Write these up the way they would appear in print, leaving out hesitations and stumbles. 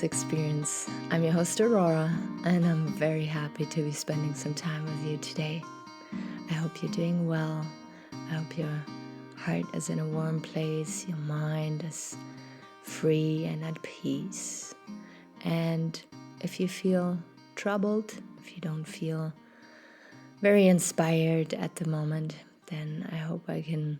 this experience. I'm your host Aurora, and I'm very happy to be spending some time with you today. I hope you're doing well. I hope your heart is in a warm place, your mind is free and at peace. And if you feel troubled, if you don't feel very inspired at the moment, then I hope I can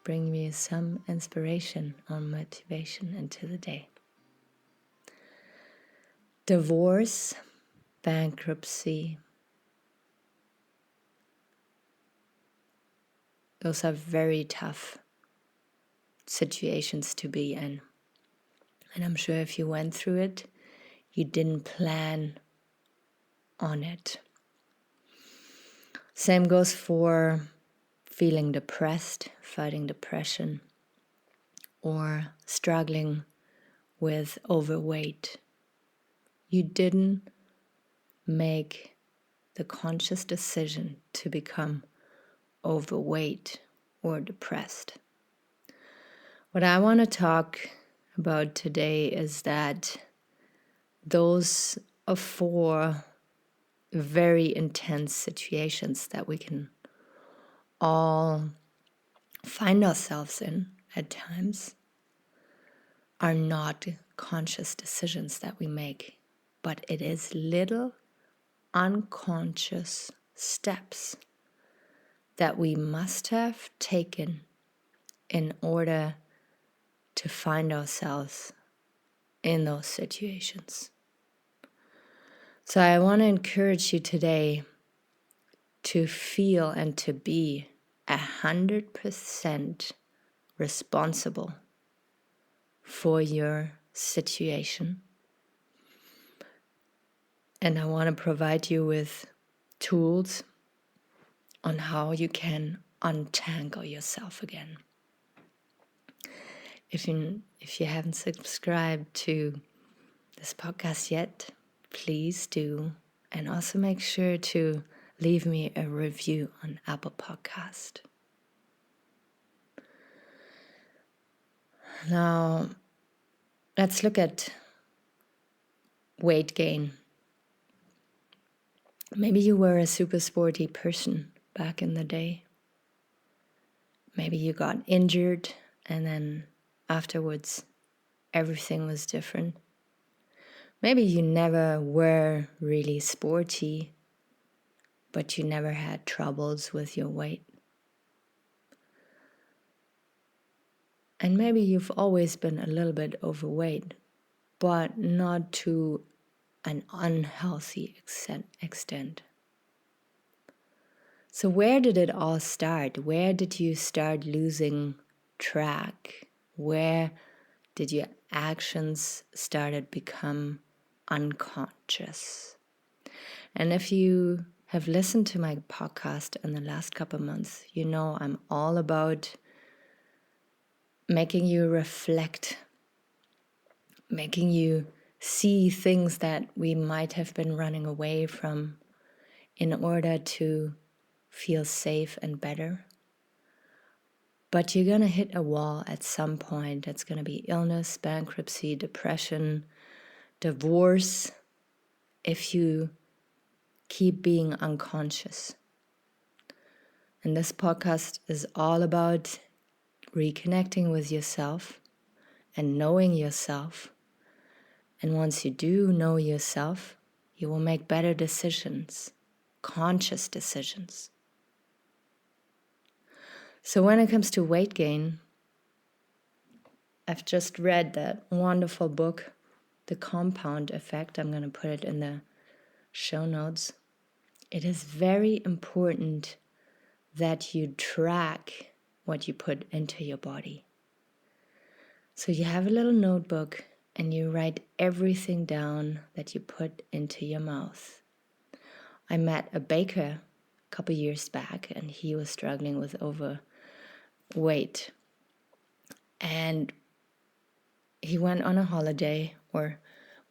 bring you some inspiration or motivation into the day. Divorce, bankruptcy, those are very tough situations to be in. And I'm sure if you went through it, you didn't plan on it. Same goes for feeling depressed, fighting depression, or struggling with overweight. You didn't make the conscious decision to become overweight or depressed. What I want to talk about today is that those are 4 very intense situations that we can all find ourselves in at times are not conscious decisions that we make, but it is little unconscious steps that we must have taken in order to find ourselves in those situations. So I want to encourage you today to feel and to be 100% responsible for your situation. And I want to provide you with tools on how you can untangle yourself again. If you haven't subscribed to this podcast yet, please do. And also make sure to leave me a review on Apple Podcast. Now, let's look at weight gain. Maybe you were a super sporty person back in the day. Maybe you got injured and then afterwards everything was different. Maybe you never were really sporty, but you never had troubles with your weight. And maybe you've always been a little bit overweight, but not to an unhealthy extent. So where did it all start? Where did you start losing track? Where did your actions started become unconscious? And if you have listened to my podcast in the last couple of months, you know I'm all about making you reflect, making you see things that we might have been running away from in order to feel safe and better. But you're going to hit a wall at some point. It's going to be illness, bankruptcy, depression, divorce, if you keep being unconscious. And this podcast is all about reconnecting with yourself and knowing yourself. And once you do know yourself, you will make better decisions, conscious decisions. So when it comes to weight gain, I've just read that wonderful book, The Compound Effect. I'm going to put it in the show notes. It is very important that you track what you put into your body. So you have a little notebook and you write everything down that you put into your mouth. I met a baker a couple years back and he was struggling with overweight. And he went on a holiday, or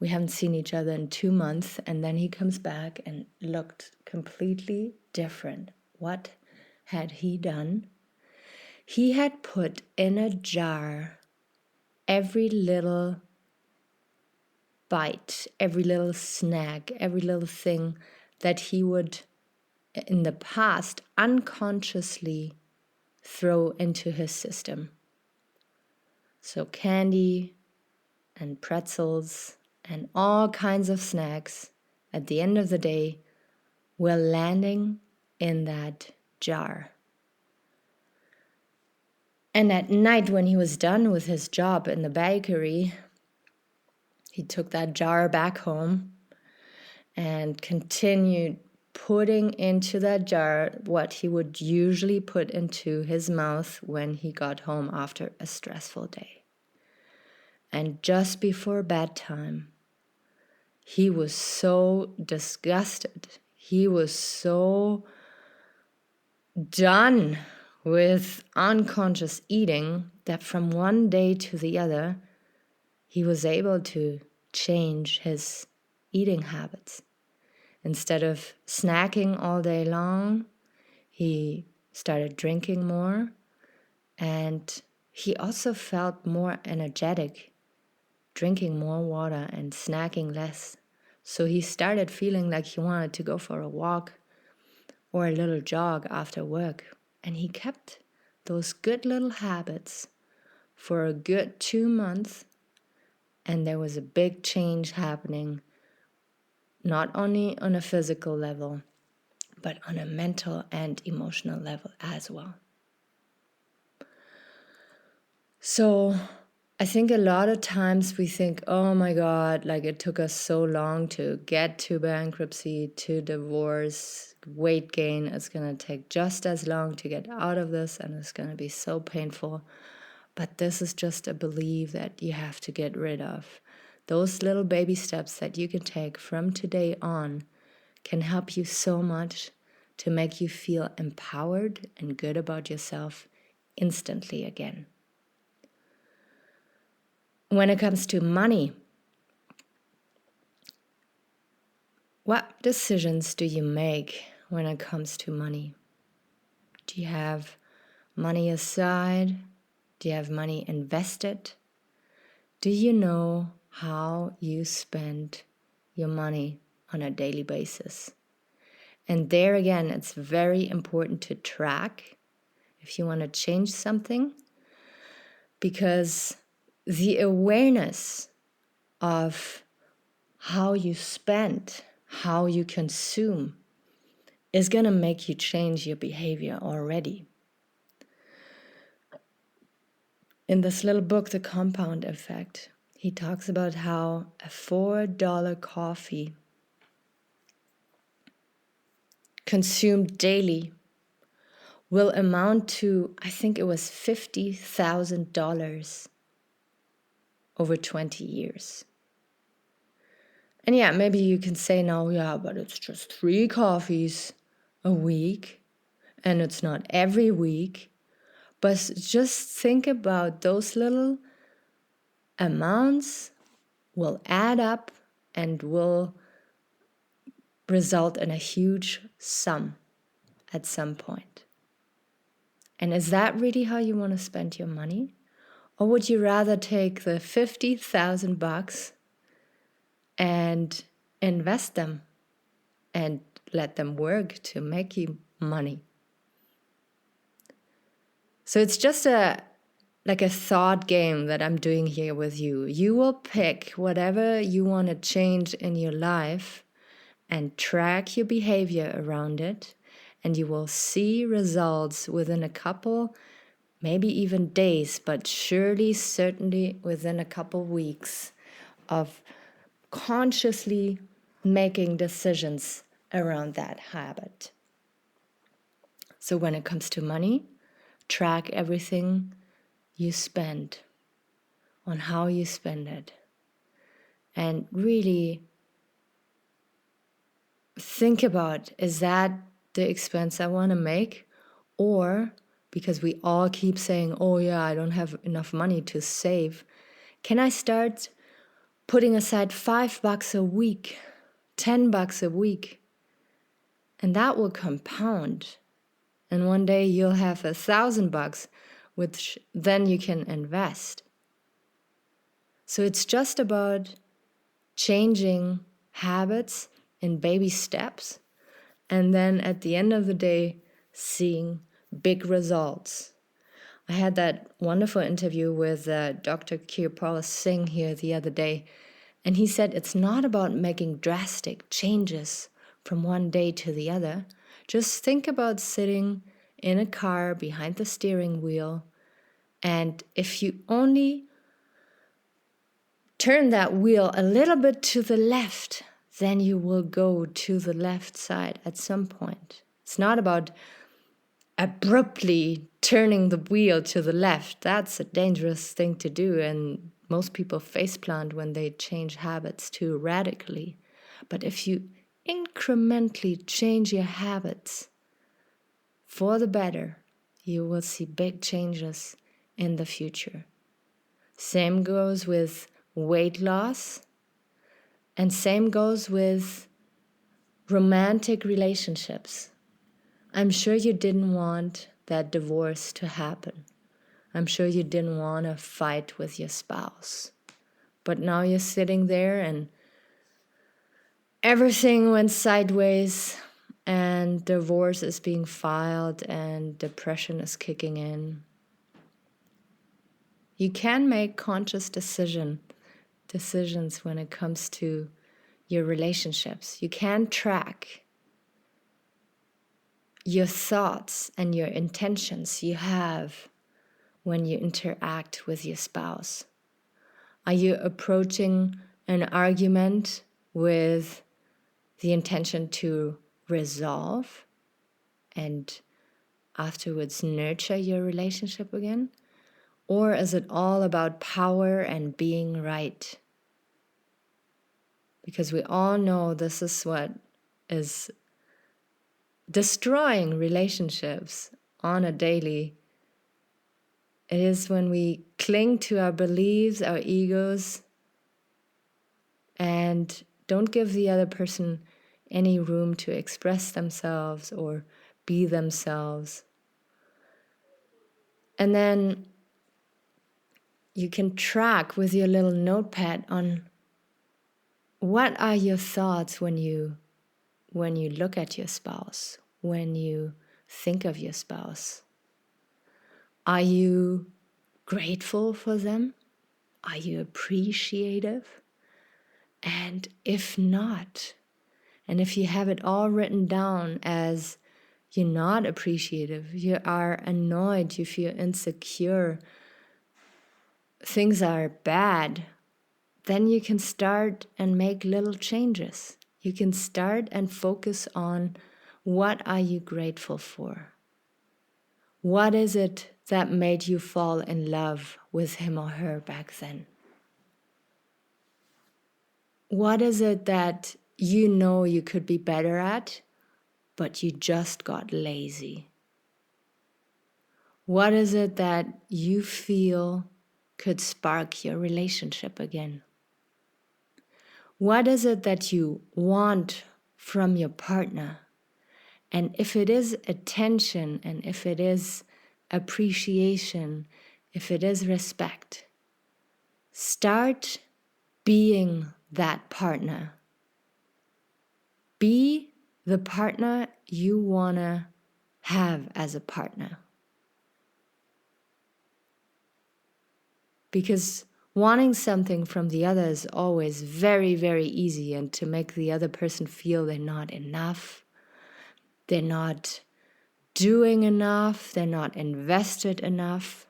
we haven't seen each other in 2 months, and then he comes back and looked completely different. What had he done? He had put in a jar every little bite, every little snack, every little thing that he would in the past unconsciously throw into his system. So candy and pretzels and all kinds of snacks at the end of the day were landing in that jar. And at night, when he was done with his job in the bakery, he took that jar back home and continued putting into that jar what he would usually put into his mouth when he got home after a stressful day. And just before bedtime, he was so disgusted. He was so done with unconscious eating that from one day to the other, he was able to change his eating habits. Instead of snacking all day long, he started drinking more, and he also felt more energetic, drinking more water and snacking less. So he started feeling like he wanted to go for a walk or a little jog after work. And he kept those good little habits for a good 2 months, and there was a big change happening, not only on a physical level, but on a mental and emotional level as well. So I think a lot of times we think, oh my God, like it took us so long to get to bankruptcy, to divorce, weight gain. It's going to take just as long to get out of this, and it's going to be so painful. But this is just a belief that you have to get rid of. Those little baby steps that you can take from today on can help you so much to make you feel empowered and good about yourself instantly again. When it comes to money, what decisions do you make when it comes to money? Do you have money aside? Do you have money invested? Do you know how you spend your money on a daily basis? And there again, it's very important to track if you want to change something, because the awareness of how you spend, how you consume, is going to make you change your behavior already. In this little book, The Compound Effect, he talks about how a $4 coffee consumed daily will amount to, I think it was $50,000 over 20 years. And yeah, maybe you can say now, yeah, but it's just 3 coffees a week, and it's not every week. But just think about those little amounts will add up and will result in a huge sum at some point. And is that really how you want to spend your money? Or would you rather take the $50,000 and invest them and let them work to make you money? So it's just like a thought game that I'm doing here with you. You will pick whatever you want to change in your life and track your behavior around it, and you will see results within a couple, maybe even days, but surely, certainly within a couple weeks of consciously making decisions around that habit. So when it comes to money, track everything you spend, on how you spend it, and really think about, is that the expense I want to make? Or, because we all keep saying, oh yeah, I don't have enough money to save, can I start putting aside $5 a week, $10 a week? And that will compound. And one day you'll have $1,000, which then you can invest. So it's just about changing habits in baby steps, and then at the end of the day, seeing big results. I had that wonderful interview with Dr. Kirpal Singh here the other day, and he said it's not about making drastic changes from one day to the other. Just think about sitting in a car behind the steering wheel, and if you only turn that wheel a little bit to the left, then you will go to the left side at some point. It's not about abruptly turning the wheel to the left. That's a dangerous thing to do, and most people faceplant when they change habits too radically. But if you incrementally change your habits for the better, you will see big changes in the future. Same goes with weight loss, and same goes with romantic relationships. I'm sure you didn't want that divorce to happen. I'm sure you didn't want to fight with your spouse. But now you're sitting there and everything went sideways, and divorce is being filed and depression is kicking in. You can make conscious decisions when it comes to your relationships. You can track your thoughts and your intentions you have when you interact with your spouse. Are you approaching an argument with the intention to resolve and afterwards nurture your relationship again? Or is it all about power and being right? Because we all know this is what is destroying relationships on a daily. It is when we cling to our beliefs, our egos, and don't give the other person any room to express themselves or be themselves. And then you can track with your little notepad on what are your thoughts when you look at your spouse, when you think of your spouse. Are you grateful for them? Are you appreciative? And if not, and if you have it all written down as you're not appreciative, you are annoyed, you feel insecure, things are bad, then you can start and make little changes. You can start and focus on what are you grateful for? What is it that made you fall in love with him or her back then? What is it that you know you could be better at, but you just got lazy? What is it that you feel could spark your relationship again? What is it that you want from your partner? And if it is attention, and if it is appreciation, if it is respect, start being that partner. Be the partner you want to have as a partner. Because wanting something from the other is always very, very easy, and to make the other person feel they're not enough, they're not doing enough, they're not invested enough.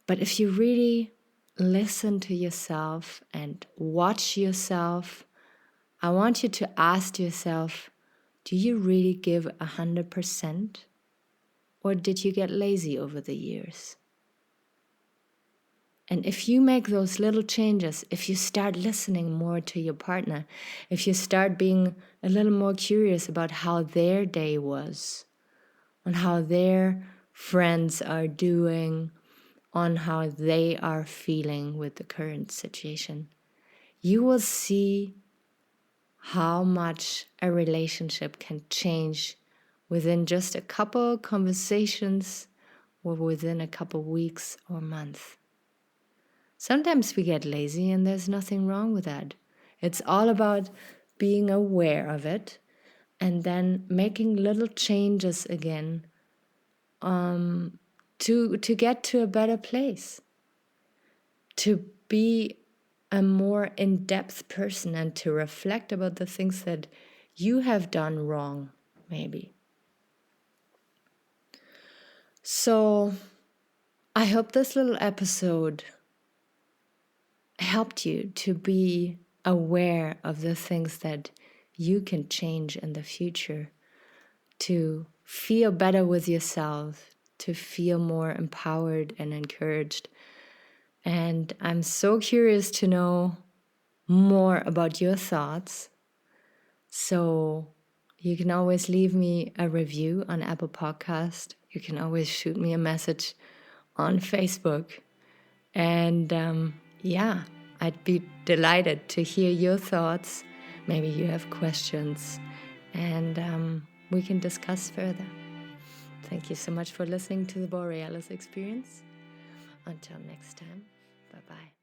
But if you really listen to yourself and watch yourself, I want you to ask yourself, do you really give 100%? Or did you get lazy over the years? And if you make those little changes, if you start listening more to your partner, if you start being a little more curious about how their day was, on how their friends are doing, on how they are feeling with the current situation, you will see how much a relationship can change within just a couple conversations or within a couple weeks or months. Sometimes we get lazy, and there's nothing wrong with that. It's all about being aware of it and then making little changes again to get to a better place, to be a more in-depth person and to reflect about the things that you have done wrong, maybe. So I hope this little episode helped you to be aware of the things that you can change in the future, to feel better with yourself, to feel more empowered and encouraged. And I'm so curious to know more about your thoughts. So you can always leave me a review on Apple Podcast. You can always shoot me a message on Facebook. And I'd be delighted to hear your thoughts. Maybe you have questions, and we can discuss further. Thank you so much for listening to the Borealis Experience. Until next time, bye-bye.